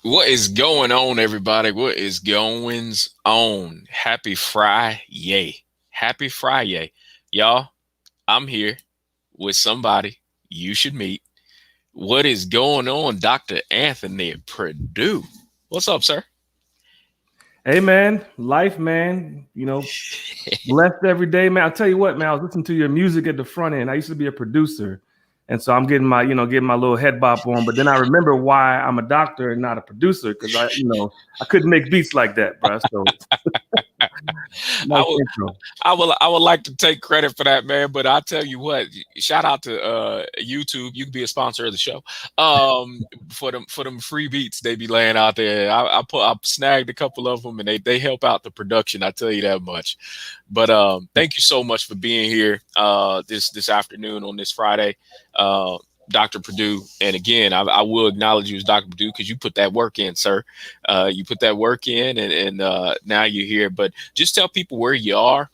What is going on, everybody? What is goings on? Happy Friday. Happy Friday. Y'all, I'm here with somebody you should meet. What is going on, Dr. Anthony Perdue? What's up, sir? Hey man, life man, blessed every day, man. I'll tell you what, man, I was listening to your music at the front end. I used to be a producer. And so I'm getting my little head bop on. But then I remember why I'm a doctor and not a producer, because I couldn't make beats like that, bro. So I nice would intro. I would like to take credit for that, man. But I tell you what, shout out to YouTube. You can be a sponsor of the show. For them free beats they be laying out there. I snagged a couple of them and they help out the production. I tell you that much. But thank you so much for being here this afternoon on this Friday. Dr. Perdue. And again, I will acknowledge you as Dr. Perdue because you put that work in, sir. You put that work in, and now you're here. But just tell people where you are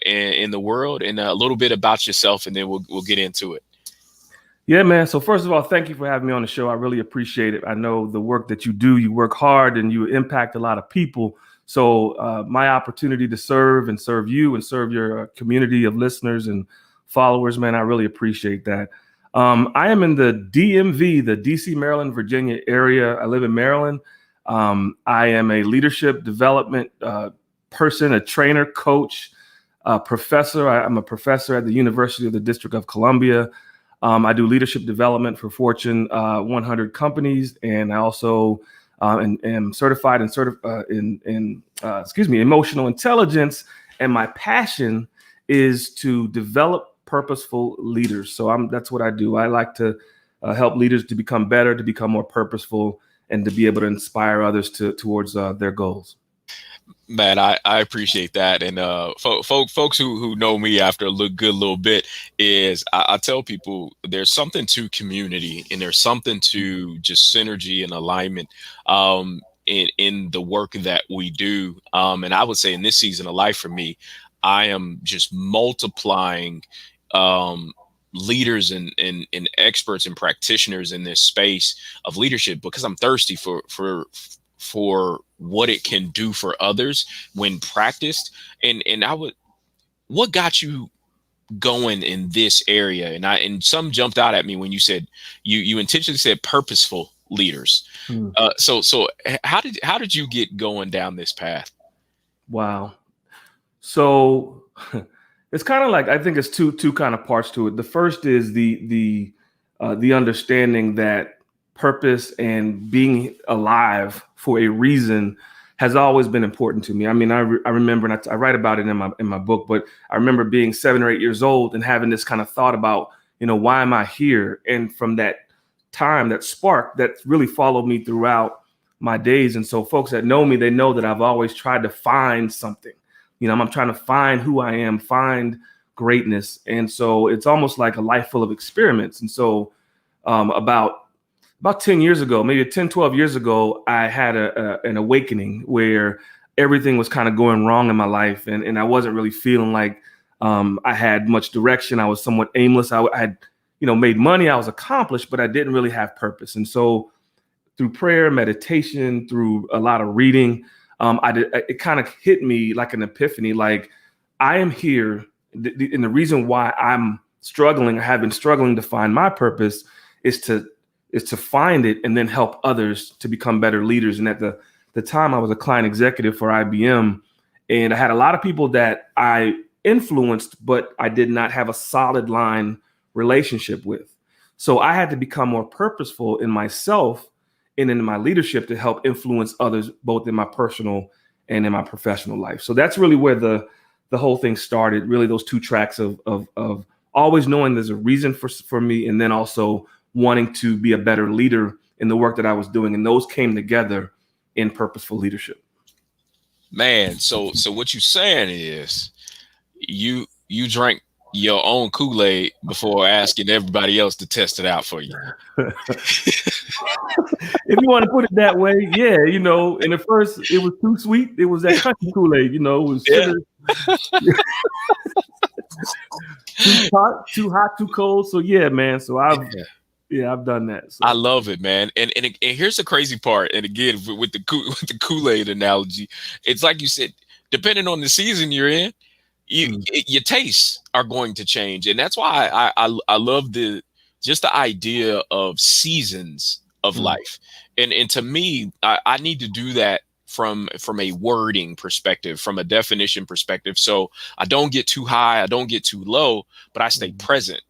in the world and a little bit about yourself, and then we'll get into it. Yeah, man. So first of all, thank you for having me on the show. I really appreciate it. I know the work that you do, you work hard and you impact a lot of people. So my opportunity to serve you and serve your community of listeners and followers, man, I really appreciate that. I am in the DMV, the DC, Maryland, Virginia area. I live in Maryland. I am a leadership development person, a trainer, coach, professor. I'm a professor at the University of the District of Columbia. I do leadership development for Fortune 100 companies, and I also am certified in emotional intelligence. And my passion is to develop purposeful leaders. So that's what I do. I like to help leaders to become better, to become more purposeful, and to be able to inspire others towards their goals. Man, I appreciate that. And folks who know me after a good little bit is I tell people there's something to community and there's something to just synergy and alignment in the work that we do. And I would say in this season of life for me, I am just multiplying leaders and experts and practitioners in this space of leadership because I'm thirsty for what it can do for others when practiced. And what got you going in this area? And some jumped out at me when you said you intentionally said purposeful leaders. So how did you get going down this path? Wow. So it's kind of like, I think it's two kind of parts to it. The first is the understanding that purpose and being alive for a reason has always been important to me. I mean, I remember, and I write about it in my book, but I remember being 7 or 8 years old and having this kind of thought about, why am I here? And from that time, that spark that really followed me throughout my days. And so folks that know me, they know that I've always tried to find something. I'm trying to find who I am, find greatness. And so it's almost like a life full of experiments. And so about 10 years ago, maybe 10, 12 years ago, I had an awakening where everything was kind of going wrong in my life. And I wasn't really feeling like I had much direction. I was somewhat aimless. I had, made money. I was accomplished, but I didn't really have purpose. And so through prayer, meditation, through a lot of reading, it kind of hit me like an epiphany. Like, I am here. And the reason why I'm struggling, I have been struggling to find my purpose is to find it and then help others to become better leaders. And at the time, I was a client executive for IBM, and I had a lot of people that I influenced, but I did not have a solid line relationship with. So I had to become more purposeful in myself and in my leadership to help influence others, both in my personal and in my professional life. So that's really where the whole thing started. Really, those two tracks of always knowing there's a reason for me, and then also wanting to be a better leader in the work that I was doing. And those came together in purposeful leadership. Man, so what you saying is you drank your own Kool-Aid before asking everybody else to test it out for you. If you want to put it that way, yeah, and at first it was too sweet. It was that country Kool-Aid, it was sugar. Too hot, too cold. So yeah, man. So Yeah, I've done that. I So love it, man. And here's the crazy part. And again, with the with the Kool-Aid analogy, it's like you said, depending on the season you're in, mm, your tastes are going to change, and that's why I love the just the idea of seasons of mm, life. And to me, I need to do that from a wording perspective, from a definition perspective, so I don't get too high, I don't get too low, but I stay mm, present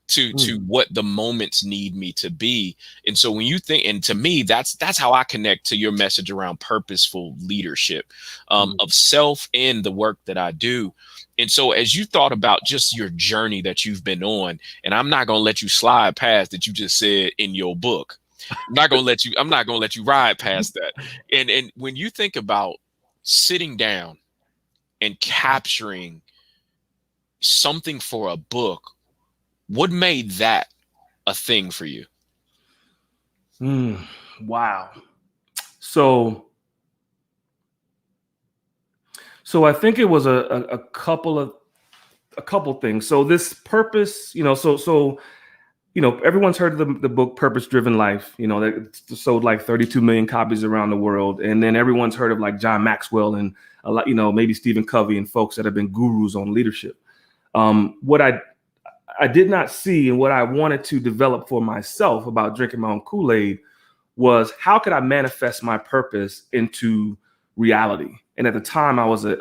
to mm, what the moments need me to be. And so when you think, and to me, that's how I connect to your message around purposeful leadership, mm, of self and the work that I do. And so as you thought about just your journey that you've been on, and I'm not going to let you slide past that you just said in your book. I'm not going to let you ride past that. And when you think about sitting down and capturing something for a book, what made that a thing for you? mm. Wow. So I think it was a couple of things. So this purpose, everyone's heard of the book Purpose Driven Life, that it's sold like 32 million copies around the world. And then everyone's heard of like John Maxwell and a lot, maybe Stephen Covey and folks that have been gurus on leadership. What I did not see and what I wanted to develop for myself about drinking my own Kool-Aid was how could I manifest my purpose into reality? And at the time, I was a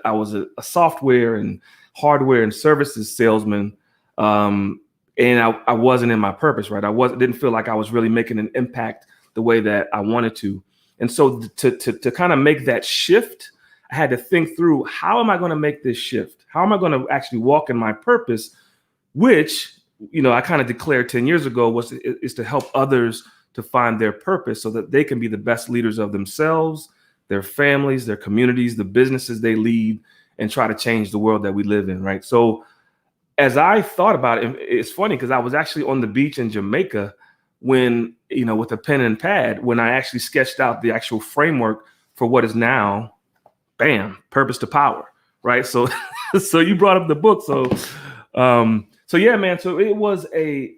software and hardware and services salesman, and I wasn't in my purpose, right? Didn't feel like I was really making an impact the way that I wanted to. And so to kind of make that shift, I had to think through, how am I going to make this shift? How am I going to actually walk in my purpose, which I kind of declared 10 years ago is to help others to find their purpose so that they can be the best leaders of themselves, their families, their communities, the businesses they lead, and try to change the world that we live in, right? So as I thought about it, it's funny because I was actually on the beach in Jamaica when, with a pen and pad, when I actually sketched out the actual framework for what is now, bam, purpose to power, right? So, so you brought up the book. So yeah, man. So it was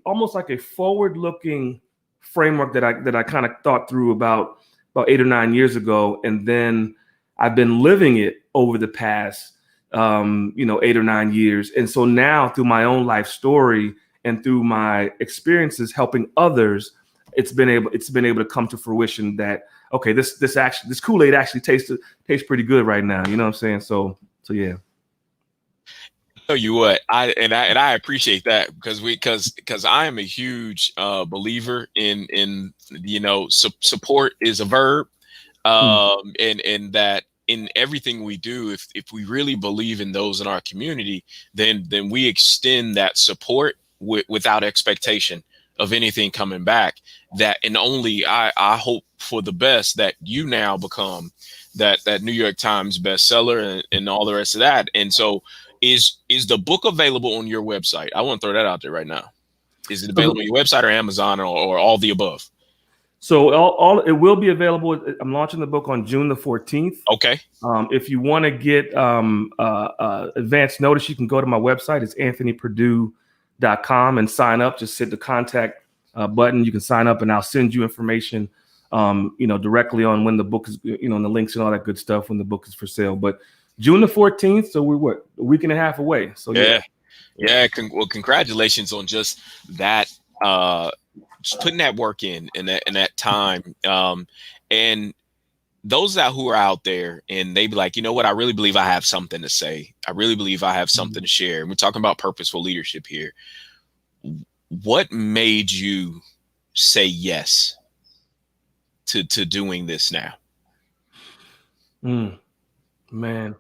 almost like a forward-looking framework that I kind of thought through about 8 or 9 years ago, and then I've been living it over the past 8 or 9 years. And so now through my own life story and through my experiences helping others, it's been able to come to fruition that, okay, this Kool-Aid actually tastes pretty good right now. You know what I'm saying? So yeah. Tell you what, I appreciate that because I am a huge believer in support is a verb, Mm, and that in everything we do, if we really believe in those in our community, then we extend that support without expectation of anything coming back. That, and only I hope for the best that you now become that New York Times bestseller and all the rest of that. And so is the book available on your website? I want to throw that out there right now. Is it so available on your website or Amazon or all the above? So all it will be available. I'm launching the book on June the 14th. Okay. If you want to get advance notice, you can go to my website. It's anthonyperdue.com and sign up. Just hit the contact button. You can sign up, and I'll send you information, directly on when the book is, and the links and all that good stuff when the book is for sale. But June the 14th, so we're a week and a half away. So yeah. Well, congratulations on just that. Just putting that work in that time. And those who are out there and they be like, you know what, I really believe I have something to say. I really believe I have something to share. And we're talking about purposeful leadership here. What made you say yes to doing this now? Man.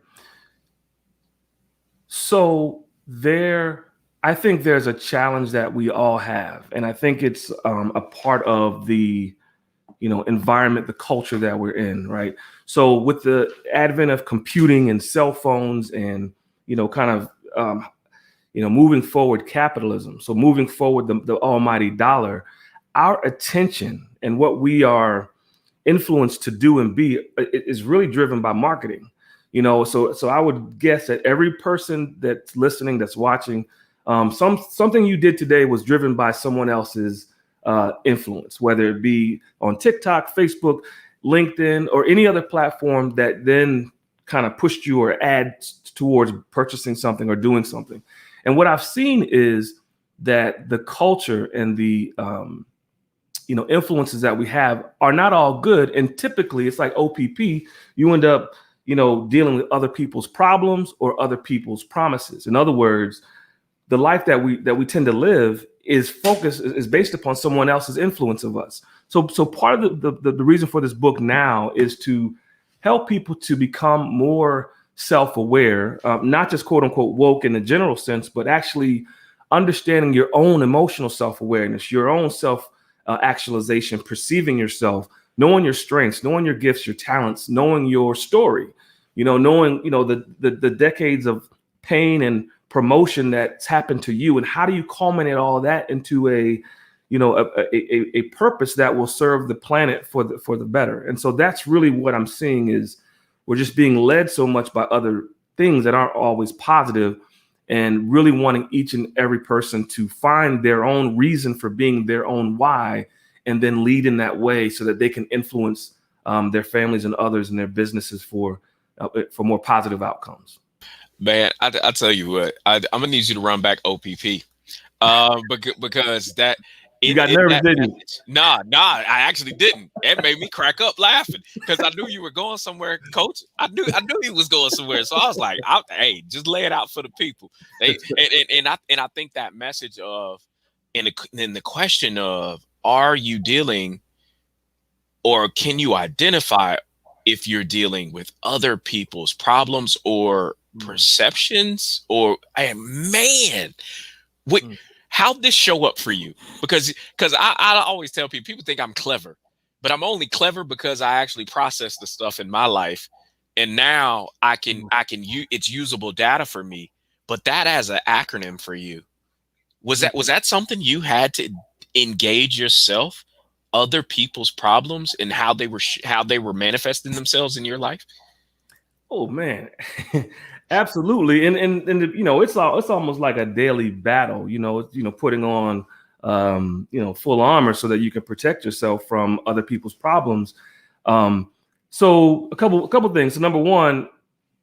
So I think there's a challenge that we all have, and I think it's a part of the environment, the culture that we're in, right? So with the advent of computing and cell phones and kind of moving forward capitalism, so moving forward the almighty dollar, our attention and what we are influenced to do and be is really driven by marketing. So I would guess that every person that's listening, that's watching, something you did today was driven by someone else's influence, whether it be on TikTok, Facebook, LinkedIn, or any other platform that then kind of pushed you or adds towards purchasing something or doing something. And what I've seen is that the culture and the influences that we have are not all good. And typically it's like OPP, you end up, dealing with other people's problems or other people's promises. In other words, the life that we tend to live is based upon someone else's influence of us. So part of the reason for this book now is to help people to become more self-aware, not just quote unquote woke in the general sense, but actually understanding your own emotional self-awareness, your own self actualization, perceiving yourself, knowing your strengths, knowing your gifts, your talents, knowing your story, knowing, the decades of pain and promotion that's happened to you, and how do you culminate all of that into a purpose that will serve the planet for the better. And so that's really what I'm seeing is we're just being led so much by other things that aren't always positive, and really wanting each and every person to find their own reason for being, their own why, and then lead in that way so that they can influence their families and others and their businesses for more positive outcomes. Man, I tell you what, I'm gonna need you to run back OPP, because that You in got nervous, that didn't you? message, nah, I actually didn't. It made me crack up laughing because I knew you were going somewhere, Coach. I knew he was going somewhere, so I was like, hey, just lay it out for the people. They and I think that message of in the question of, are you dealing, or can you identify if you're dealing with other people's problems or perceptions, or hey, man, what, how'd this show up for you? Because I always tell people think I'm clever, but I'm only clever because I actually process the stuff in my life, and now it's usable data for me. But that as an acronym for you, was that something you had to engage yourself, other people's problems, and how they were manifesting themselves in your life? Oh man, absolutely. And it's almost like a daily battle. Putting on full armor so that you can protect yourself from other people's problems. So a couple things. So number one,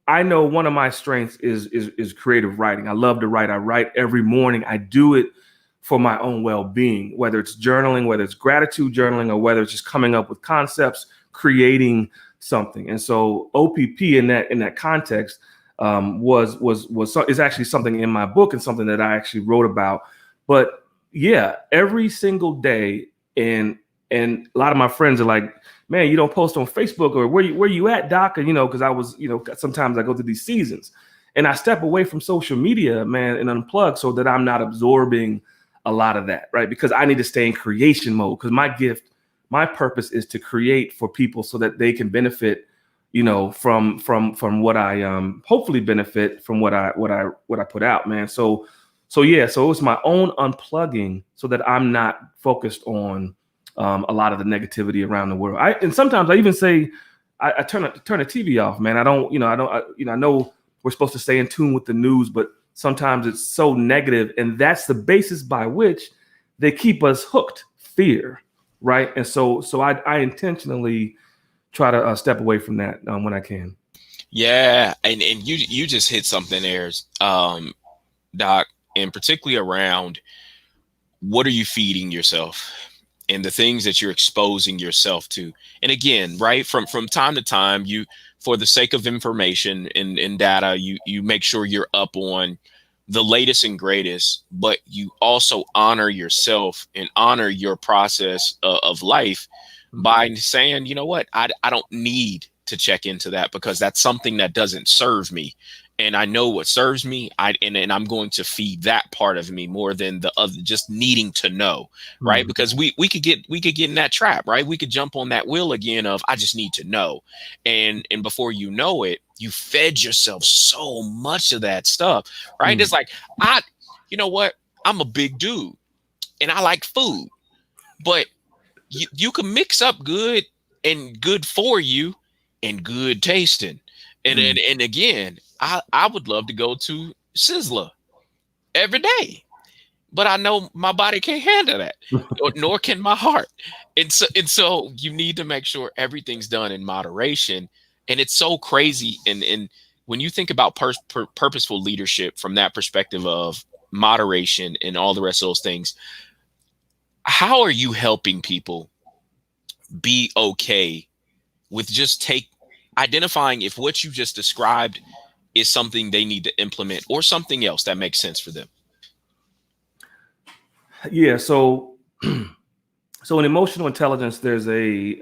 I know one of my strengths is creative writing. I love to write. I write every morning. I do it for my own well-being, whether it's journaling, whether it's gratitude journaling, or whether it's just coming up with concepts, creating something. And so OPP in that context is actually something in my book and something that I actually wrote about. But yeah, every single day, and a lot of my friends are like, man, you don't post on Facebook, or where you at, Doc? And because I was, sometimes I go through these seasons and I step away from social media, man, and unplug so that I'm not absorbing a lot of that, right? Because I need to stay in creation mode, because my purpose is to create for people so that they can benefit, from what I hopefully benefit from what I put out, man. So yeah, so it was my own unplugging so that I'm not focused on a lot of the negativity around the world. And sometimes I even say I turn the TV off, man. I know we're supposed to stay in tune with the news, but sometimes it's so negative, and that's the basis by which they keep us hooked. Fear, right? And so I intentionally try to step away from that when I can. Yeah, and you just hit something there, Doc, and particularly around what are you feeding yourself and the things that you're exposing yourself to. And again, right, from time to time, you, for the sake of information and data, you make sure you're up on the latest and greatest, but you also honor yourself and honor your process of life by saying, you know what, I don't need to check into that because that's something that doesn't serve me. And I know what serves me. And I'm going to feed that part of me more than the other, just needing to know, right? Because we could get in that trap, right? We could jump on that wheel again of I just need to know, and before you know it, you fed yourself so much of that stuff, right? It's like you know what? I'm a big dude, and I like food, but you can mix up good and good for you and good tasting. And again, I would love to go to Sizzler every day. but I know my body can't handle that, nor can my heart. And so you need to make sure everything's done in moderation. And it's so crazy. And when you think about purposeful leadership from that perspective of moderation and all the rest of those things, how are you helping people be okay with just identifying if what you just described is something they need to implement or something else that makes sense for them? Yeah. So, so in emotional intelligence, there's a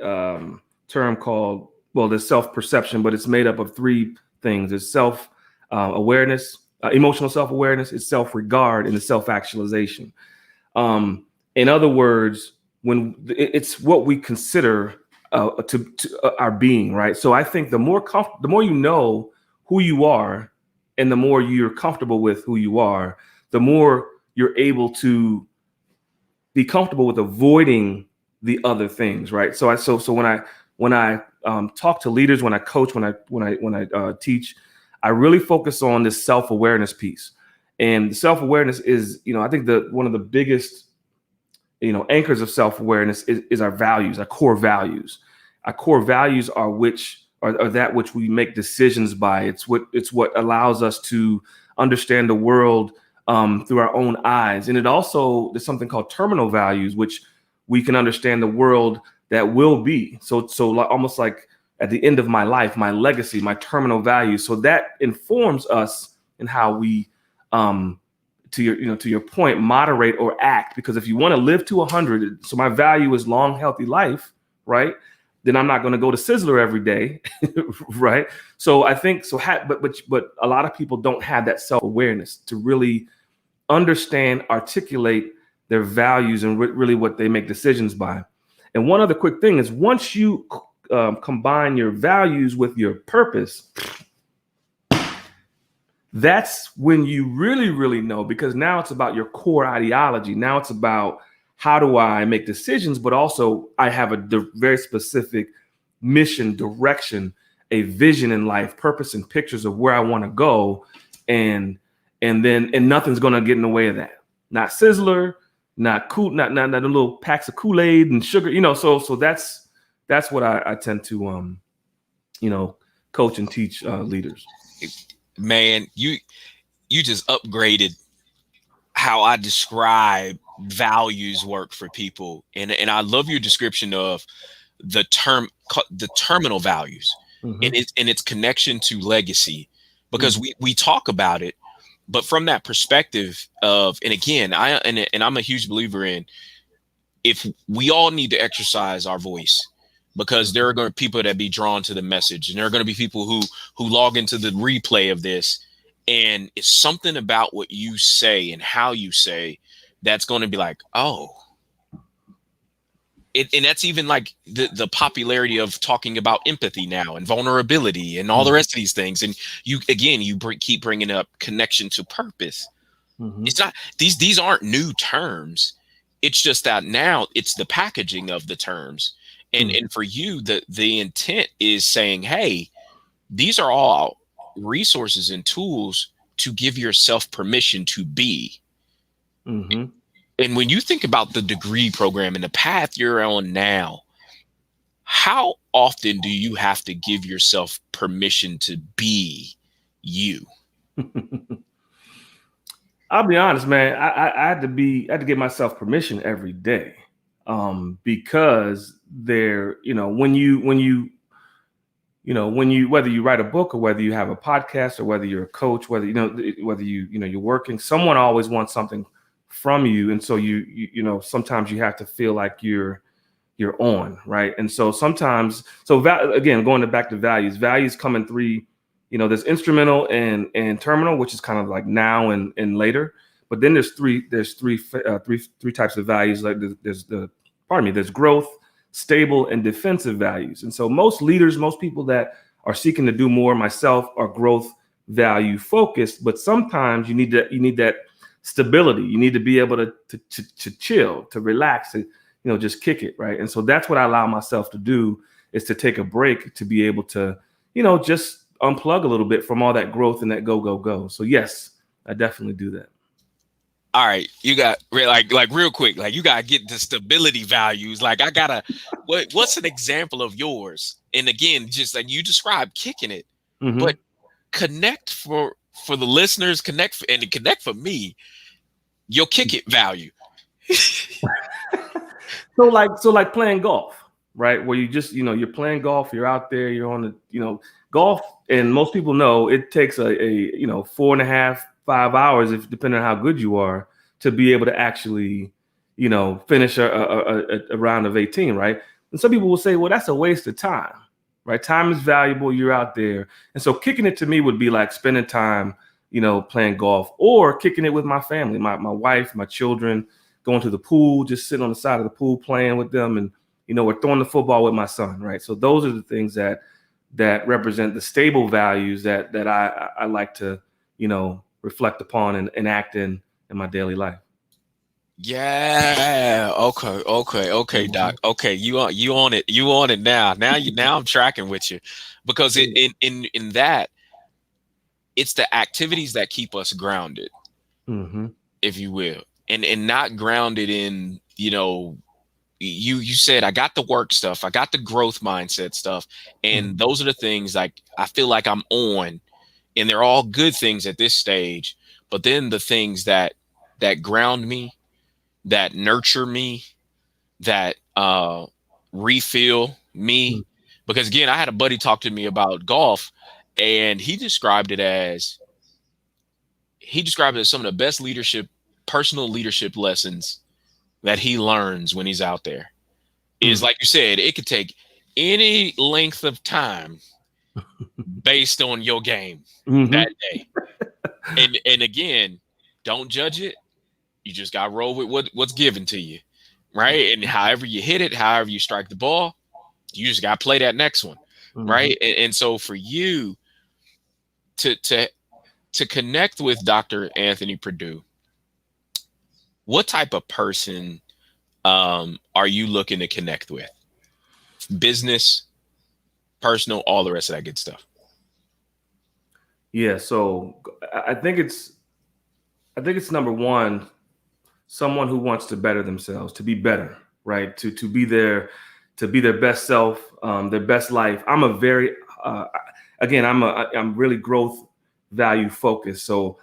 term called, well, there's self-perception, but it's made up of three things. It's self-awareness, emotional self-awareness, it's self-regard, and it's self-actualization. In other words, when it's what we consider to our being, right? So I think the more you know who you are, and the more you're comfortable with who you are, the more you're able to be comfortable with avoiding the other things, right? So when I talk to leaders, when I coach, when I teach, I really focus on this self-awareness piece. And self-awareness is, I think one of the biggest, anchors of self-awareness is our values, our core values. Our core values are that which we make decisions by. It's what allows us to understand the world through our own eyes. And there's something called terminal values, which we can understand the world that will be. So almost like at the end of my life, my legacy, my terminal values. So that informs us in how we, to your point, moderate or act. Because if you want to live to 100, so my value is long, healthy life, right? Then I'm not going to go to Sizzler every day, right? So I think so. But a lot of people don't have that self-awareness to really understand, articulate their values and really what they make decisions by. And one other quick thing is, once you combine your values with your purpose, that's when you really, really know, because now it's about your core ideology. Now it's about, how do I make decisions, but also I have a very specific mission, direction, a vision in life, purpose, and pictures of where I want to go. And nothing's going to get in the way of that. Not Sizzler, not cool, not the little packs of Kool-Aid and sugar, so that's what I tend to, coach and teach leaders. Man, you just upgraded how I describe values work for people. And I love your description of the terminal values, Mm-hmm. and its connection to legacy, because we talk about it, but from that perspective of, and again, I'm a huge believer in, if we all need to exercise our voice, because there are going to be people that be drawn to the message, and there are going to be people who log into the replay of this, and it's something about what you say and how you say that's going to be like, oh. And that's even like the popularity of talking about empathy now and vulnerability and all the rest of these things. And you keep bringing up connection to purpose. Mm-hmm. It's not, these aren't new terms. It's just that now it's the packaging of the terms. And for you, the intent is saying, hey, these are all resources and tools to give yourself permission to be. Mm-hmm. And when you think about the degree program and the path you're on now, how often do you have to give yourself permission to be you? I'll be honest, man. I had to give myself permission every day, because when you whether you write a book or whether you have a podcast or whether you're a coach, whether you're working, someone always wants something from you, and so sometimes you have to feel like you're on, right? And so sometimes, again, going back to values come in three. There's instrumental and terminal, which is kind of like now and later. But then there's three types of values. Like there's growth, stable, and defensive values. And so most leaders, most people that are seeking to do more, myself, are growth value focused. But sometimes you need that stability. You need to be able to chill, to relax, and just kick it, right? And so that's what I allow myself to do, is to take a break, to be able to just unplug a little bit from all that growth and that go. So yes, I definitely do that. all right, you got like real quick, like you gotta get the stability values. Like I gotta, what's an example of yours? And again, just like you described, kicking it, but Hmm. connect for the listeners, and connect for me. Your kick it value. So like playing golf, right? Where you just, you're playing golf, you're out there, you're on the, golf, and most people know it takes a 4.5, 5 hours, if depending on how good you are, to be able to actually, finish a round of 18, right? And some people will say, well, that's a waste of time, right? Time is valuable. You're out there. And so kicking it to me would be like spending time, playing golf, or kicking it with my family, my wife, my children, going to the pool, just sitting on the side of the pool playing with them, and we're throwing the football with my son, right? So those are the things that represent the stable values that I like to reflect upon and act in my daily life. Yeah. Okay. Okay. Okay, Mhm. Doc. Okay. You on it. You on it now. Now I'm tracking with you, because it in that, it's the activities that keep us grounded, Mhm. if you will, and not grounded in, you said I got the work stuff, I got the growth mindset stuff, and Mhm. those are the things like I feel like I'm on, and they're all good things at this stage. But then the things that ground me, that nurture me, that refill me, because again, I had a buddy talk to me about golf, and he described it as some of the best personal leadership lessons that he learns when he's out there. Is Mhm. like you said, it could take any length of time based on your game that Mhm. day. And again, don't judge it. You just got to roll with what's given to you, right? And however you hit it, however you strike the ball, you just got to play that next one, Mhm. right? And so for you to to to connect with Dr. Anthony Perdue, what type of person are you looking to connect with? Business, personal, all the rest of that good stuff. Yeah, so I think it's number one, someone who wants to better themselves, to be better, right? To be their best self, their best life. Uh, again, I'm really growth value focused. So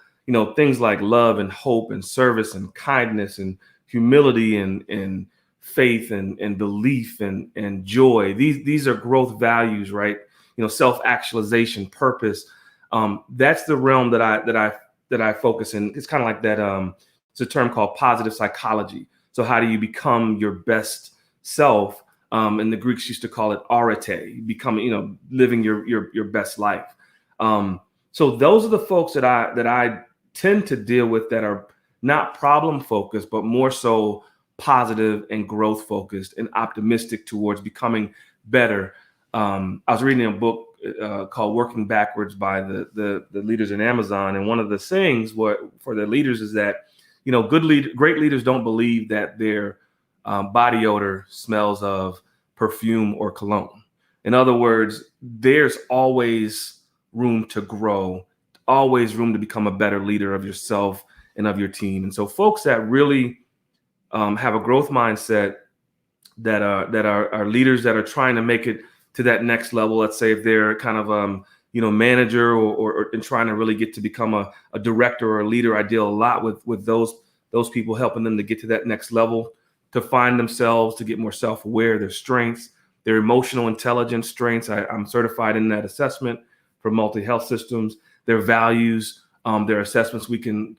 things like love and hope and service and kindness and humility and faith and belief and joy. These are growth values, right? Self actualization, purpose. That's the realm that I focus in. It's kind of like that. It's a term called positive psychology. So how do you become your best self? And the Greeks used to call it arete, becoming, living your best life. So those are the folks that I tend to deal with, that are not problem focused, but more so positive and growth focused and optimistic towards becoming better. I was reading a book called Working Backwards by the leaders in Amazon, and one of the sayings for the leaders is that great leaders don't believe that their body odor smells of perfume or cologne. In other words, there's always room to grow, always room to become a better leader of yourself and of your team. And so, folks that really have a growth mindset, that are leaders that are trying to make it to that next level. Let's say if they're kind of manager, or and trying to really get to become a director or a leader. I deal a lot with those people, helping them to get to that next level, to find themselves, to get more self-aware, their strengths, their emotional intelligence strengths. I'm certified in that assessment for multi-health systems. Their values, their assessments, we can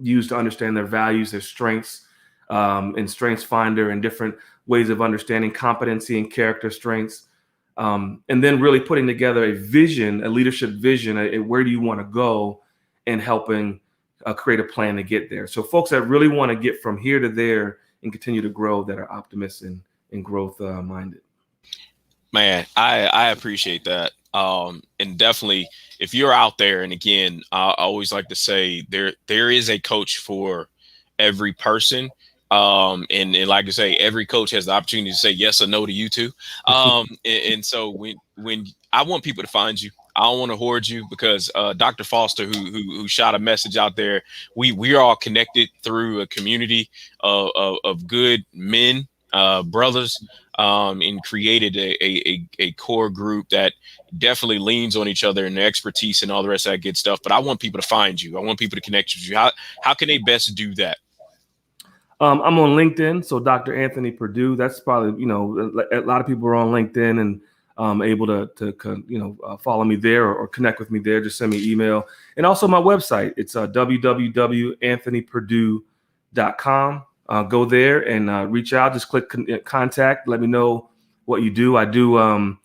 use to understand their values, their strengths, and strengths finder, and different ways of understanding competency and character strengths. And then really putting together a vision, a leadership vision, where do you want to go, and helping create a plan to get there. So folks that really want to get from here to there and continue to grow, that are optimists and growth minded. Man, I appreciate that. And definitely, if you're out there, and again, I always like to say there is a coach for every person. And like I say, every coach has the opportunity to say yes or no to you too. And so when I want people to find you, I don't want to hoard you because Dr. Foster, who shot a message out there, we are all connected through a community of good men, brothers, and created a core group that definitely leans on each other and their expertise and all the rest of that good stuff. But I want people to find you. I want people to connect with you. How can they best do that? I'm on LinkedIn, so Dr. Anthony Perdue. That's probably, a lot of people are on LinkedIn and able to follow me there, or connect with me there. Just send me an email, and also my website. It's www.anthonyperdue.com. Go there and reach out. Just click contact. Let me know what you do. I do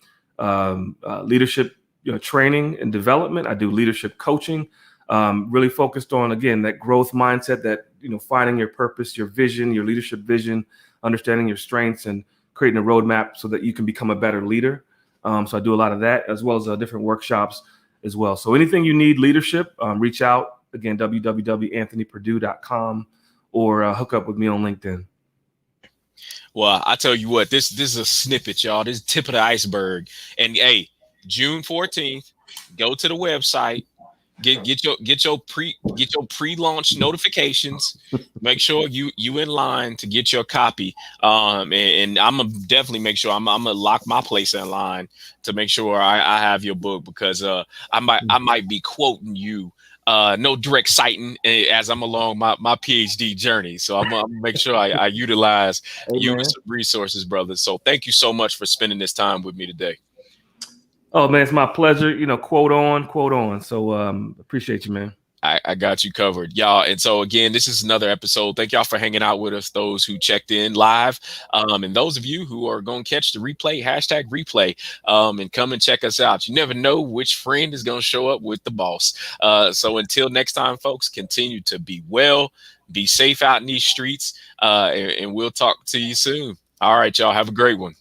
leadership training and development. I do leadership coaching. Really focused on, again, that growth mindset, that finding your purpose, your vision, your leadership vision, understanding your strengths, and creating a roadmap so that you can become a better leader. So I do a lot of that, as well as different workshops as well. So anything you need leadership, reach out. Again, www.anthonyperdue.com, or hook up with me on LinkedIn. Well, I tell you what, this is a snippet, y'all. This is tip of the iceberg. And hey, June 14th, go to the website, get your pre-launch notifications. Make sure you in line to get your copy. And I'm gonna definitely make sure I'm gonna lock my place in line to make sure I have your book, because I might be quoting you. No direct citing as I'm along my PhD journey. So I'm gonna make sure I utilize Hey, you man. as some resources, brother. So thank you so much for spending this time with me today. Oh, man, it's my pleasure. Quote on, quote on. So appreciate you, man. I got you covered, y'all. And so again, this is another episode. Thank y'all for hanging out with us, those who checked in live, and those of you who are going to catch the replay, hashtag replay, and come and check us out. You never know which friend is going to show up with the boss. So until next time, folks, continue to be well, be safe out in these streets, and we'll talk to you soon. All right, y'all. Have a great one.